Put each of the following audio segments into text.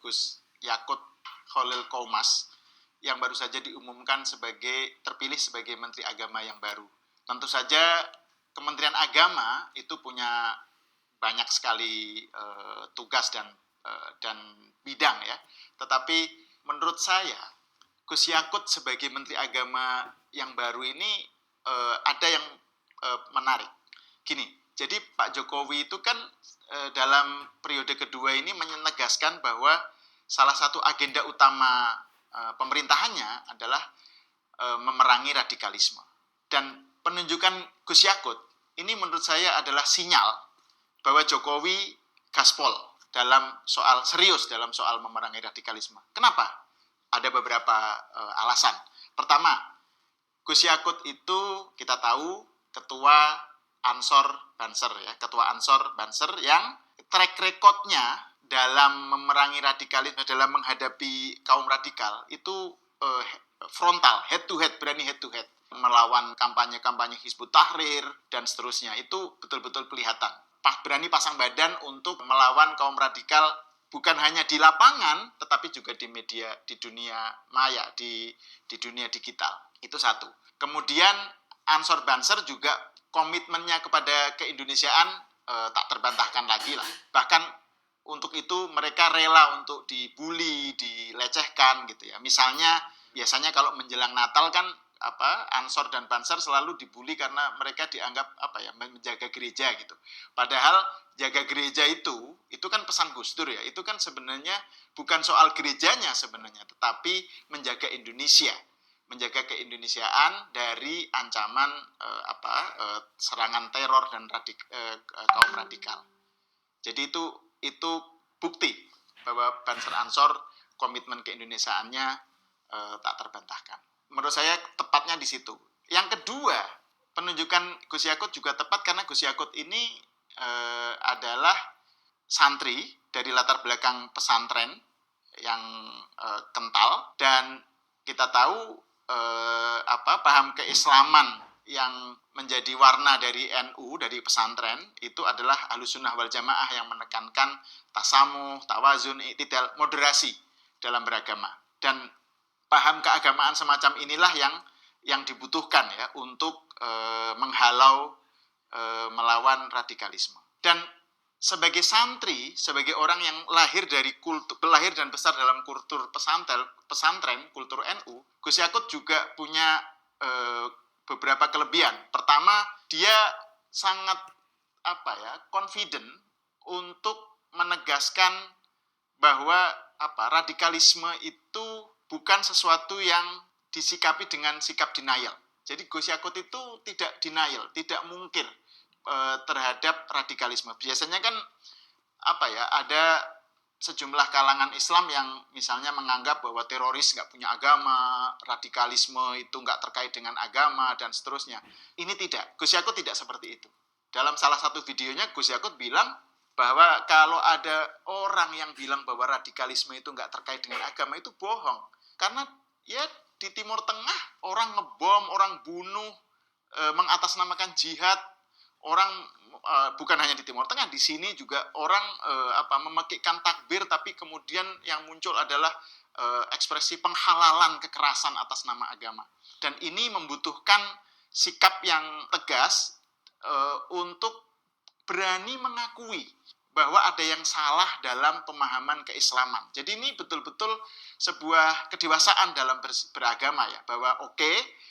Gus Yakut Khalil Qomas yang baru saja diumumkan terpilih sebagai Menteri Agama yang baru. Tentu saja Kementerian Agama itu punya banyak sekali tugas dan bidang ya. Tetapi menurut saya Gus Yakut sebagai Menteri Agama yang baru ini ada yang menarik. Gini, jadi Pak Jokowi itu kan dalam periode kedua ini menegaskan bahwa salah satu agenda utama pemerintahannya adalah memerangi radikalisme. Dan penunjukan Gus Yakut ini menurut saya adalah sinyal bahwa Jokowi gaspol serius dalam soal memerangi radikalisme. Kenapa? Ada beberapa alasan. Pertama, Gus Yakut itu kita tahu ketua Ansor Banser ya, ketua Ansor Banser yang track record-nya dalam memerangi radikalisme, dalam menghadapi kaum radikal itu frontal, head to head, berani head to head, melawan kampanye-kampanye Hizbut Tahrir dan seterusnya. Itu betul-betul kelihatan. Berani pasang badan untuk melawan kaum radikal bukan hanya di lapangan, tetapi juga di media, di dunia maya, di dunia digital. Itu satu. Kemudian Ansor Banser juga komitmennya kepada keindonesiaan tak terbantahkan lagi lah. Bahkan untuk itu mereka rela untuk dibully, dilecehkan gitu ya. Misalnya biasanya kalau menjelang Natal kan Ansor dan Banser selalu dibully karena mereka dianggap menjaga gereja gitu. Padahal jaga gereja itu kan pesan Gus Dur ya. Itu kan sebenarnya bukan soal gerejanya sebenarnya, tetapi menjaga Indonesia, menjaga keindonesiaan dari ancaman serangan teror dan kaum radikal. Jadi itu bukti bahwa Banser Ansor komitmen keindonesiaannya tak terbantahkan. Menurut saya tepatnya di situ. Yang kedua, penunjukan Gus Yakut juga tepat karena Gus Yakut ini adalah santri dari latar belakang pesantren yang kental, dan kita tahu paham keislaman yang menjadi warna dari NU, dari pesantren, itu adalah Ahlussunnah wal Jamaah yang menekankan tasamuh, tawazun, i'tidal, moderasi dalam beragama. Dan paham keagamaan semacam inilah yang dibutuhkan ya untuk menghalau melawan radikalisme. Dan sebagai santri, sebagai orang yang lahir dan besar dalam kultur pesantren, kultur NU, Gus Yakut juga punya beberapa kelebihan. Pertama, dia sangat confident untuk menegaskan bahwa radikalisme itu bukan sesuatu yang disikapi dengan sikap denial. Jadi Gus Yakut itu tidak denial, tidak mungkir terhadap radikalisme. Biasanya kan ada sejumlah kalangan Islam yang misalnya menganggap bahwa teroris nggak punya agama, radikalisme itu nggak terkait dengan agama, dan seterusnya. Ini tidak, Gus Yakut tidak seperti itu. Dalam salah satu videonya, Gus Yakut bilang bahwa kalau ada orang yang bilang bahwa radikalisme itu nggak terkait dengan agama, itu bohong. Karena ya di Timur Tengah, orang ngebom, orang bunuh, mengatasnamakan jihad, orang bukan hanya di Timur Tengah, di sini juga orang memekikkan takbir, tapi kemudian yang muncul adalah ekspresi penghalalan kekerasan atas nama agama. Dan ini membutuhkan sikap yang tegas untuk berani mengakui bahwa ada yang salah dalam pemahaman keislaman. Jadi ini betul-betul sebuah kedewasaan dalam beragama ya, bahwa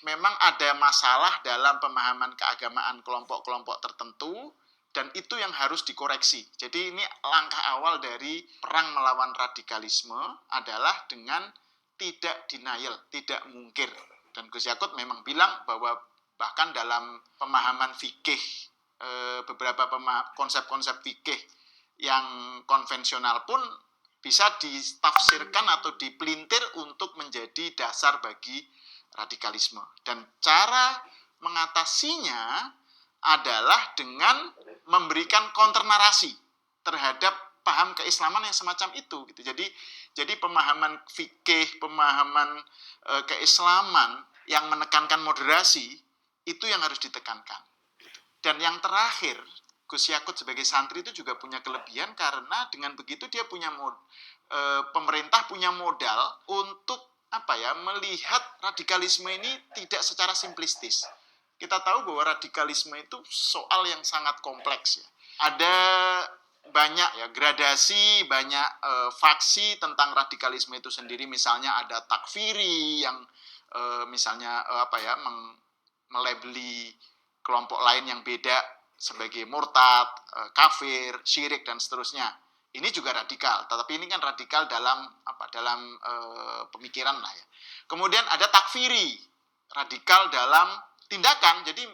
memang ada masalah dalam pemahaman keagamaan kelompok-kelompok tertentu, dan itu yang harus dikoreksi. Jadi ini langkah awal dari perang melawan radikalisme adalah dengan tidak denial, tidak mungkir. Dan Gus Yakut memang bilang bahwa bahkan dalam pemahaman fikih, beberapa konsep-konsep fikih yang konvensional pun bisa ditafsirkan atau dipelintir untuk menjadi dasar bagi radikalisme. Dan cara mengatasinya adalah dengan memberikan kontrnarasi terhadap paham keislaman yang semacam itu. Jadi pemahaman fikih, pemahaman keislaman yang menekankan moderasi, itu yang harus ditekankan. Dan yang terakhir, Gus Yakut sebagai santri itu juga punya kelebihan karena dengan begitu dia punya pemerintah punya modal untuk melihat radikalisme ini tidak secara simplistis. Kita tahu bahwa radikalisme itu soal yang sangat kompleks ya. Ada banyak ya gradasi, banyak faksi tentang radikalisme itu sendiri. Misalnya ada takfiri yang misalnya melabeli kelompok lain yang beda sebagai murtad, kafir, syirik dan seterusnya. Ini juga radikal, tetapi ini kan radikal dalam pemikiran lah ya. Kemudian ada takfiri, radikal dalam tindakan. Jadi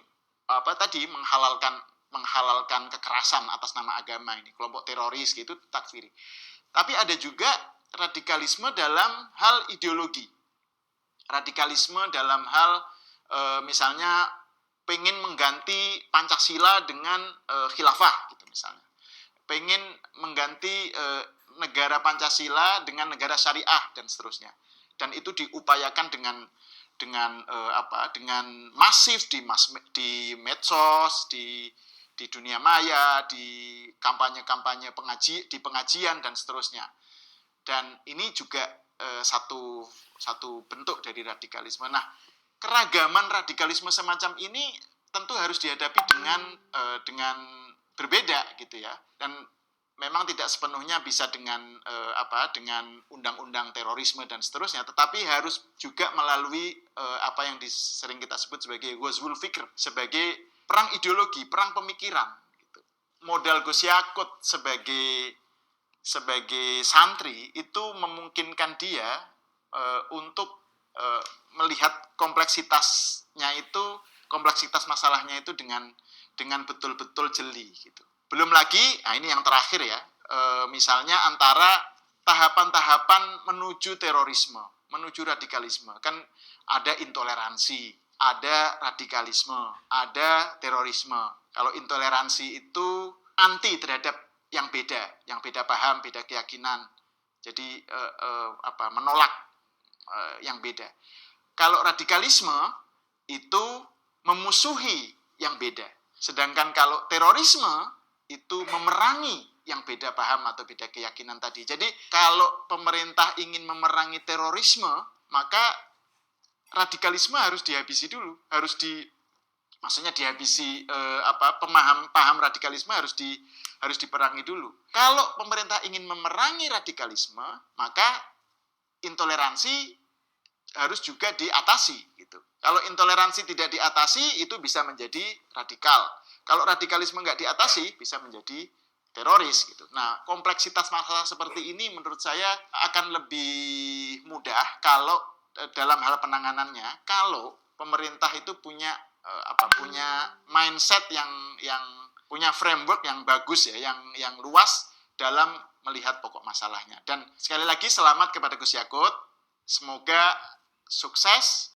menghalalkan kekerasan atas nama agama, ini kelompok teroris gitu, takfiri. Tapi ada juga radikalisme dalam hal ideologi. Radikalisme dalam hal misalnya pengen mengganti Pancasila dengan khilafah gitu misalnya. Pengen mengganti negara Pancasila dengan negara syariah dan seterusnya. Dan itu diupayakan dengan masif di medsos, di dunia maya, di kampanye-kampanye di pengajian dan seterusnya. Dan ini juga satu bentuk dari radikalisme. Nah, keragaman radikalisme semacam ini tentu harus dihadapi dengan berbeda gitu ya, dan memang tidak sepenuhnya bisa dengan undang-undang terorisme dan seterusnya, tetapi harus juga melalui apa yang sering kita sebut sebagai ghazwul fikr, sebagai perang ideologi, perang pemikiran gitu. Modal Gus Yakut sebagai santri itu memungkinkan dia untuk melihat kompleksitas masalahnya itu dengan betul-betul jeli gitu. Belum lagi, ini yang terakhir ya, misalnya antara tahapan-tahapan menuju terorisme, menuju radikalisme. Kan ada intoleransi, ada radikalisme, ada terorisme. Kalau intoleransi itu anti terhadap yang beda paham, beda keyakinan. Jadi menolak yang beda. Kalau radikalisme itu memusuhi yang beda. Sedangkan kalau terorisme itu memerangi yang beda paham atau beda keyakinan tadi. Jadi kalau pemerintah ingin memerangi terorisme, maka radikalisme harus dihabisi dulu. Dihabisi paham radikalisme harus diperangi dulu. Kalau pemerintah ingin memerangi radikalisme, maka intoleransi harus juga diatasi gitu. Kalau intoleransi tidak diatasi, itu bisa menjadi radikal. Kalau radikalisme nggak diatasi, bisa menjadi teroris gitu. Nah, kompleksitas masalah seperti ini menurut saya akan lebih mudah kalau dalam hal penanganannya, kalau pemerintah itu punya mindset yang punya framework yang bagus ya, yang luas dalam melihat pokok masalahnya. Dan sekali lagi selamat kepada Gus Yakut. Semoga sukses